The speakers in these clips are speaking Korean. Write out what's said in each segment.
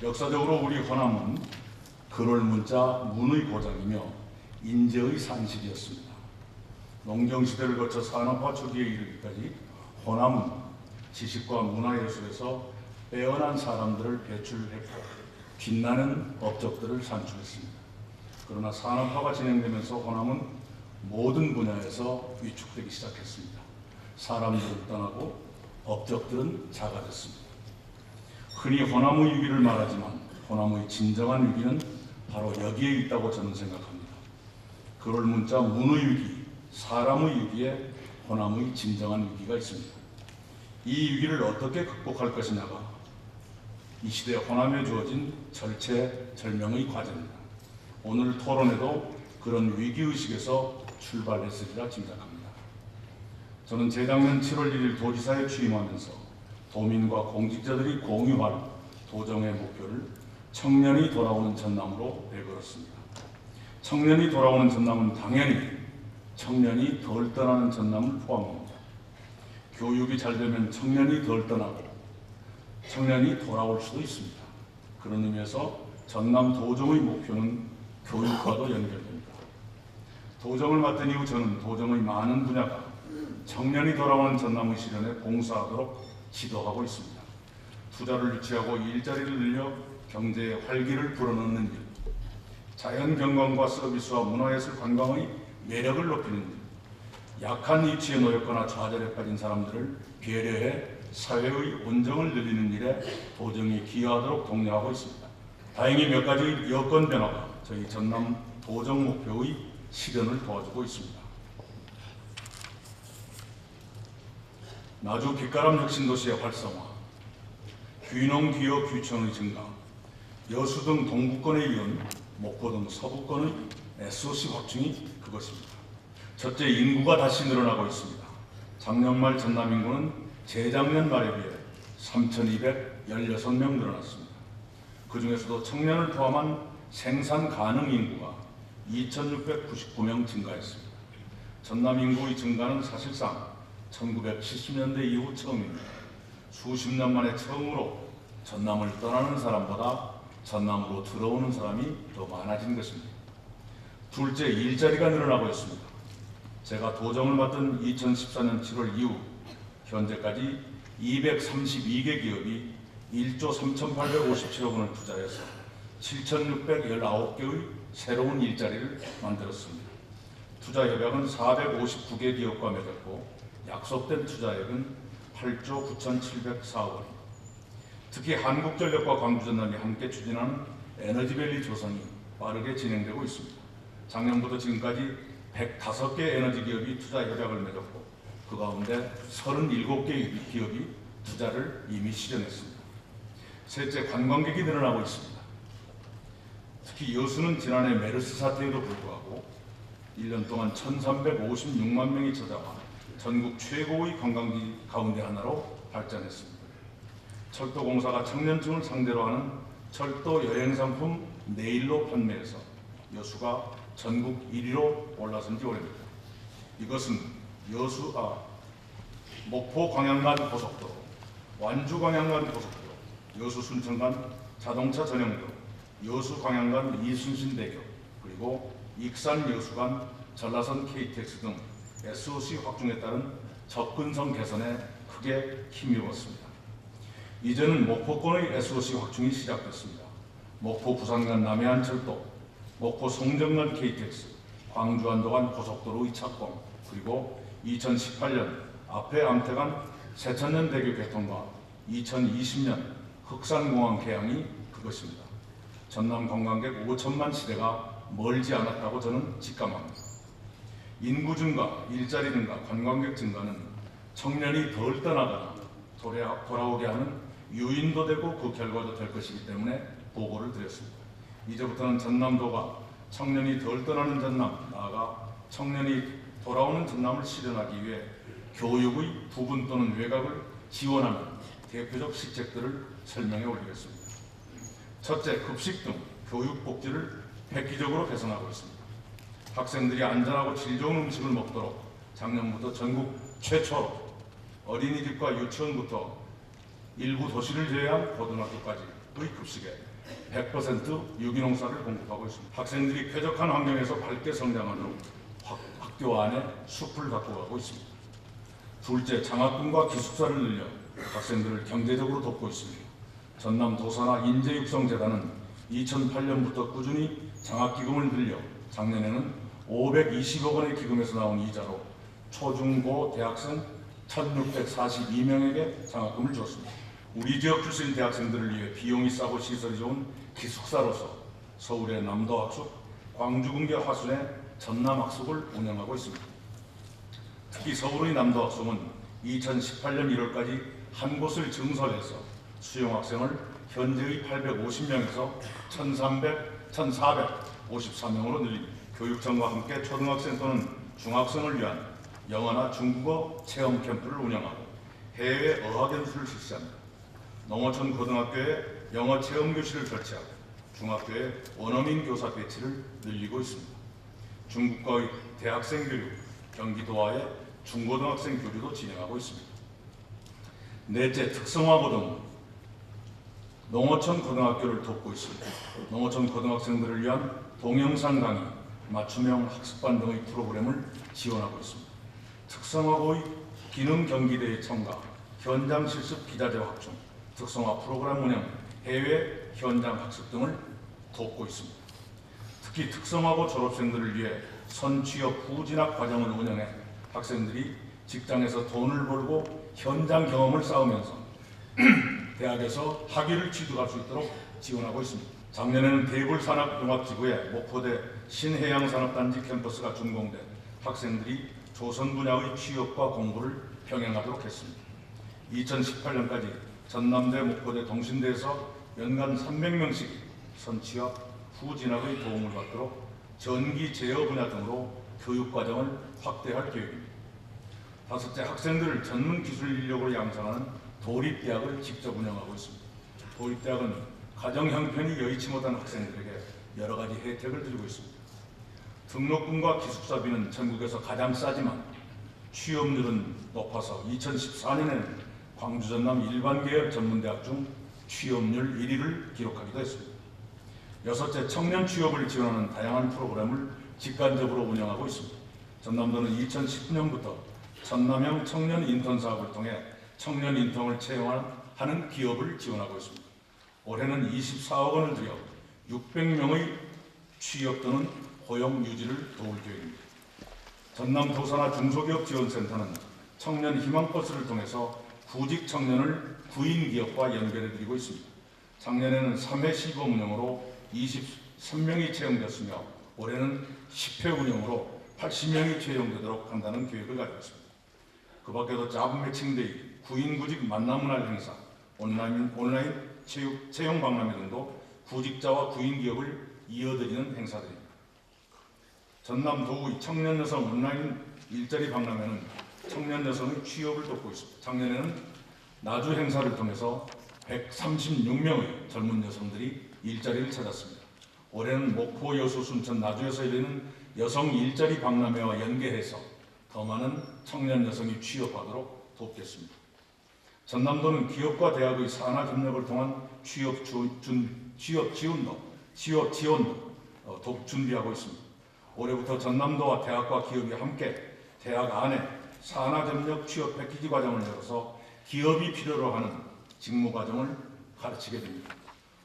역사적으로 우리 호남은 근월문자 문의 고장이며 인재의 산실이었습니다. 농경시대를 거쳐 산업화 초기에 이르기까지 호남은 지식과 문화예술에서 빼어난 사람들을 배출했고 빛나는 업적들을 산출했습니다. 그러나 산업화가 진행되면서 호남은 모든 분야에서 위축되기 시작했습니다. 사람들은 떠나고 업적들은 작아졌습니다. 흔히 호남의 위기를 말하지만 호남의 진정한 위기는 바로 여기에 있다고 저는 생각합니다. 근월문자 문의 위기, 사람의 위기에 호남의 진정한 위기가 있습니다. 이 위기를 어떻게 극복할 것이냐가 이 시대 호남에 주어진 절체절명의 과제입니다. 오늘 토론에도 그런 위기의식에서 출발했으리라 짐작합니다. 저는 재작년 7월 1일 도지사에 취임하면서 도민과 공직자들이 공유할 도정의 목표를 청년이 돌아오는 전남으로 내걸었습니다. 청년이 돌아오는 전남은 당연히 청년이 덜 떠나는 전남을 포함합니다. 교육이 잘 되면 청년이 덜 떠나고 청년이 돌아올 수도 있습니다. 그런 의미에서 전남 도정의 목표는 교육과도 연결됩니다. 도정을 맡은 이후 저는 도정의 많은 분야가 청년이 돌아오는 전남의 실현에 봉사하도록 지도하고 있습니다. 투자를 유치하고 일자리를 늘려 경제의 활기를 불어넣는 일, 자연경관과 서비스와 문화예술 관광의 매력을 높이는 일, 약한 위치에 놓였거나 좌절에 빠진 사람들을 배려해 사회의 온정을 늘리는 일에 도정이 기여하도록 독려하고 있습니다. 다행히 몇 가지 여건 변화가 저희 전남 도정 목표의 실현을 도와주고 있습니다. 나주 빗가람 혁신도시의 활성화, 귀농 기업 규천의 증가, 여수 등 동구권에 이은 목포 등 서부권의 SOC 확충이 그것입니다. 첫째, 인구가 다시 늘어나고 있습니다. 작년 말 전남 인구는 재작년 말에 비해 3,216명 늘어났습니다. 그 중에서도 청년을 포함한 생산 가능 인구가 2,699명 증가했습니다. 전남 인구의 증가는 사실상 1970년대 이후 처음입니다. 수십 년 만에 처음으로 전남을 떠나는 사람보다 전남으로 들어오는 사람이 더 많아진 것입니다. 둘째, 일자리가 늘어나고 있습니다. 제가 도정을 맡은 2014년 7월 이후 현재까지 232개 기업이 1조 3,857억 원을 투자해서 7,619개의 새로운 일자리를 만들었습니다. 투자 협약은 459개 기업과 맺었고 약속된 투자액은 8조 9,704억 원입니다. 특히 한국전력과 광주전남이 함께 추진하는 에너지밸리 조성이 빠르게 진행되고 있습니다. 작년부터 지금까지 105개 에너지 기업이 투자 협약을 맺었고 그 가운데 37개 기업이 투자를 이미 실현했습니다. 셋째, 관광객이 늘어나고 있습니다. 특히 여수는 지난해 메르스 사태에도 불구하고 1년 동안 1,356만 명이 찾아와 전국 최고의 관광지 가운데 하나로 발전했습니다. 철도공사가 청년층을 상대로 하는 철도 여행상품 네일로 판매에서 여수가 전국 1위로 올라선 지 오래입니다. 이것은 목포 광양 간 고속도로, 완주 광양 간 고속도로, 여수 순천 간 자동차 전용도로, 여수 광양 간 이순신대교, 그리고 익산 여수 간 전라선 KTX 등 SOC 확충에 따른 접근성 개선에 크게 힘입었습니다. 이제는 목포권의 SOC 확충이 시작됐습니다. 목포 부산 간 남해안 철도, 목포 송정 간 KTX, 광주 안도 간 고속도로의 착공, 그리고 2018년 앞에 암태 간 세천년대교 개통과 2020년 흑산공항 개항이 그것입니다. 전남 관광객 5천만 시대가 멀지 않았다고 저는 직감합니다. 인구 증가, 일자리 증가, 관광객 증가는 청년이 덜 떠나거나 돌아오게 하는 유인도 되고 그 결과도 될 것이기 때문에 보고를 드렸습니다. 이제부터는 전남도가 청년이 덜 떠나는 전남, 나아가 청년이 돌아오는 전남을 실현하기 위해 교육의 부분 또는 외곽을 지원하는 대표적 시책들을 설명해 올리겠습니다. 첫째, 급식 등 교육 복지를 획기적으로 개선하고 있습니다. 학생들이 안전하고 질 좋은 음식을 먹도록 작년부터 전국 최초로 어린이집과 유치원부터 일부 도시를 제외한 고등학교까지 급식에 100% 유기농사를 공급하고 있습니다. 학생들이 쾌적한 환경에서 밝게 성장하도록 학교 안에 숲을 가꾸고 있습니다. 둘째, 장학금과 기숙사를 늘려 학생들을 경제적으로 돕고 있습니다. 전남 도사나 인재육성재단은 2008년부터 꾸준히 장학기금을 늘려 작년에는 520억 원의 기금에서 나온 이자로 초중고 대학생 1,642명에게 장학금을 주었습니다. 우리 지역 출신 대학생들을 위해 비용이 싸고 시설이 좋은 기숙사로서 서울의 남도학숙, 광주군계 화순의 전남학숙을 운영하고 있습니다. 특히 서울의 남도학숙은 2018년 1월까지 한 곳을 증설해서 수용학생을 현재의 850명에서 1,454명으로 늘립니다. 교육청과 함께 초등학생 또는 중학생을 위한 영어나 중국어 체험 캠프를 운영하고 해외 어학연수를 실시합니다. 농어촌 고등학교에 영어 체험 교실을 설치하고 중학교에 원어민 교사 배치를 늘리고 있습니다. 중국과의 대학생 교육, 경기도와의 중고등학생 교류도 진행하고 있습니다. 넷째, 특성화고등 농어촌 고등학교를 돕고 있습니다. 농어촌 고등학생들을 위한 동영상 강의, 맞춤형 학습반 등의 프로그램을 지원하고 있습니다. 특성화고의 기능 경기대회 참가, 현장 실습 기자재 확충, 특성화 프로그램 운영, 해외 현장 학습 등을 돕고 있습니다. 특히 특성화고 졸업생들을 위해 선취업 후 진학 과정을 운영해 학생들이 직장에서 돈을 벌고 현장 경험을 쌓으면서 대학에서 학위를 취득할 수 있도록 지원하고 있습니다. 작년에는 대불산업융합지구의 목포대 신해양산업단지 캠퍼스가 준공돼 학생들이 조선 분야의 취업과 공부를 병행하도록 했습니다. 2018년까지 전남대, 목포대, 동신대에서 연간 300명씩 선취업 후 진학의 도움을 받도록 전기 제어 분야 등으로 교육과정을 확대할 계획입니다. 다섯째, 학생들을 전문 기술 인력으로 양성하는 도립대학을 직접 운영하고 있습니다. 도립대학은 가정 형편이 여의치 못한 학생들에게 여러 가지 혜택을 드리고 있습니다. 등록금과 기숙사비는 전국에서 가장 싸지만 취업률은 높아서 2014년에는 광주 전남 일반계열 전문대학 중 취업률 1위를 기록하기도 했습니다. 여섯째, 청년 취업을 지원하는 다양한 프로그램을 직관적으로 운영하고 있습니다. 전남도는 2010년부터 전남형 청년 인턴 사업을 통해 청년 인턴을 채용하는 기업을 지원하고 있습니다. 올해는 24억 원을 들여 600명의 취업 또는 고용 유지를 도울 계획입니다. 전남 도사나 중소기업 지원센터는 청년 희망버스를 통해서 구직 청년을 구인 기업과 연결해 드리고 있습니다. 작년에는 3회 시범 운영으로 23명이 채용되었으며 올해는 10회 운영으로 80명이 채용되도록 한다는 계획을 가지고 있습니다. 그 밖에도 잡 매칭데이, 구인구직 만남문화 행사, 온라인 채용 박람회 등도 구직자와 구인 기업을 이어드리는 행사들입니다. 전남 도의 청년 여성 온라인 일자리 박람회는 청년 여성의 취업을 돕고 있습니다. 작년에는 나주 행사를 통해서 136명의 젊은 여성들이 일자리를 찾았습니다. 올해는 목포, 여수, 순천, 나주에서 열리는 여성 일자리 박람회와 연계해서 더 많은 청년 여성이 취업하도록 돕겠습니다. 전남도는 기업과 대학의 산하 협력을 통한 취업 지원도 준비하고 있습니다. 올해부터 전남도와 대학과 기업이 함께 대학 안에 산하 협력 취업 패키지 과정을 열어서 기업이 필요로 하는 직무 과정을 가르치게 됩니다.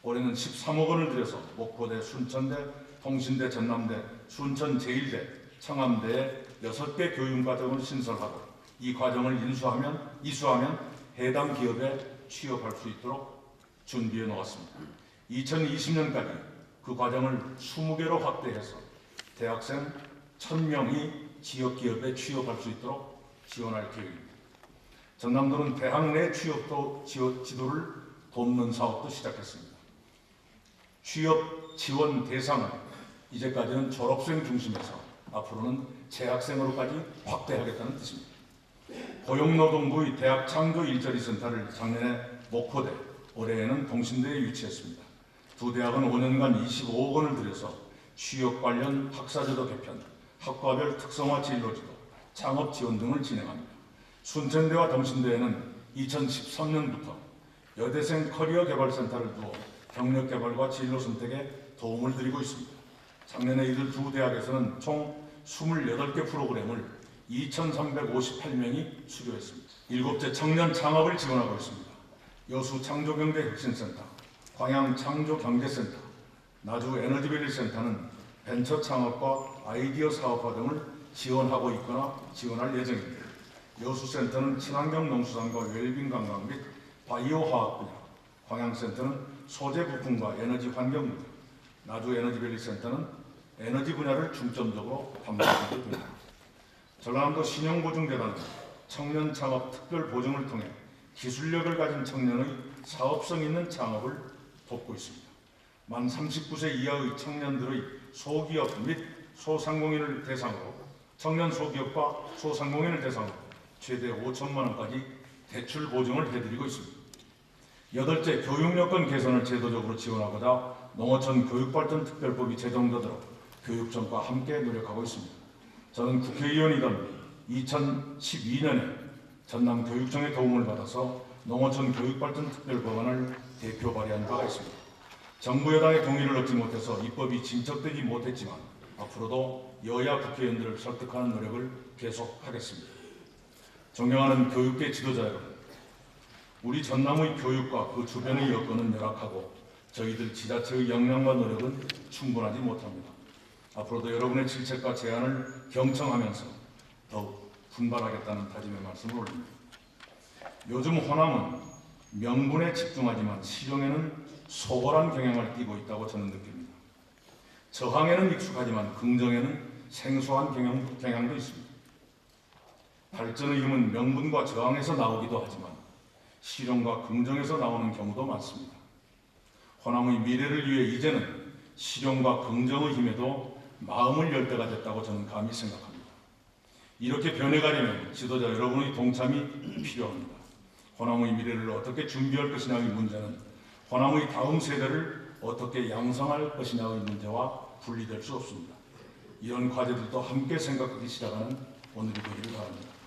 올해는 13억 원을 들여서 목포대, 순천대, 통신대, 전남대, 순천 제1대, 청암대에 6개 교육과정을 신설하고 이 과정을 이수하면 해당 기업에 취업할 수 있도록 준비해 놓았습니다. 2020년까지 그 과정을 20개로 확대해서 대학생 1000명이 지역기업에 취업할 수 있도록 지원할 계획입니다. 전남도는 대학 내 취업도 지도를 돕는 사업도 시작했습니다. 취업 지원 대상은 이제까지는 졸업생 중심에서 앞으로는 재학생으로까지 확대하겠다는 뜻입니다. 고용노동부의 대학 창조 일자리 센터를 작년에 목포대, 올해에는 동신대에 유치했습니다. 두 대학은 5년간 25억 원을 들여서 취업 관련 학사제도 개편, 학과별 특성화 진로지도, 창업 지원 등을 진행합니다. 순천대와 동신대에는 2013년부터 여대생 커리어 개발센터를 두어 경력 개발과 진로 선택에 도움을 드리고 있습니다. 작년에 이들 두 대학에서는 총 28개 프로그램을 2,358명이 수료했습니다. 7째 청년 창업을 지원하고 있습니다. 여수 창조경제혁신센터, 광양 창조경제센터, 나주 에너지밸리센터는 벤처 창업과 아이디어 사업화 등을 지원하고 있거나 지원할 예정입니다. 여수센터는 친환경 농수산과 웰빙 관광 및 바이오 화학 분야, 광양센터는 소재 부품과 에너지 환경 분야, 나주 에너지밸리센터는 에너지 분야를 중점적으로 담당하게 됩니다. 전라남도 신용보증재단은 청년 창업 특별 보증을 통해 기술력을 가진 청년의 사업성 있는 창업을 돕고 있습니다. 만 39세 이하의 청년들의 소기업 및 소상공인을 대상으로 청년 소기업과 소상공인을 대상으로 최대 5천만 원까지 대출 보증을 해드리고 있습니다. 8째, 교육여건 개선을 제도적으로 지원하고자 농어촌 교육발전특별법이 제정되도록 교육청과 함께 노력하고 있습니다. 저는 국회의원이던 2012년에 전남교육청의 도움을 받아서 농어촌 교육발전특별법안을 대표 발의한 바가 있습니다. 정부 여당의 동의를 얻지 못해서 입법이 진척되지 못했지만 앞으로도 여야 국회의원들을 설득하는 노력을 계속하겠습니다. 존경하는 교육계 지도자 여러분, 우리 전남의 교육과 그 주변의 여건은 열악하고 저희들 지자체의 역량과 노력은 충분하지 못합니다. 앞으로도 여러분의 질책과 제안을 경청하면서 더욱 분발하겠다는 다짐의 말씀을 올립니다. 요즘 호남은 명분에 집중하지만 실용에는 소홀한 경향을 띠고 있다고 저는 느낍니다. 저항에는 익숙하지만 긍정에는 생소한 경향도 있습니다. 발전의 힘은 명분과 저항에서 나오기도 하지만 실용과 긍정에서 나오는 경우도 많습니다. 호남의 미래를 위해 이제는 실용과 긍정의 힘에도 마음을 열 때가 됐다고 저는 감히 생각합니다. 이렇게 변해가려면 지도자 여러분의 동참이 필요합니다. 호남의 미래를 어떻게 준비할 것이냐의 문제는 호남의 다음 세대를 어떻게 양성할 것이냐의 문제와 분리될 수 없습니다. 이런 과제들도 함께 생각하기 시작하는 오늘이 되기를 바랍니다.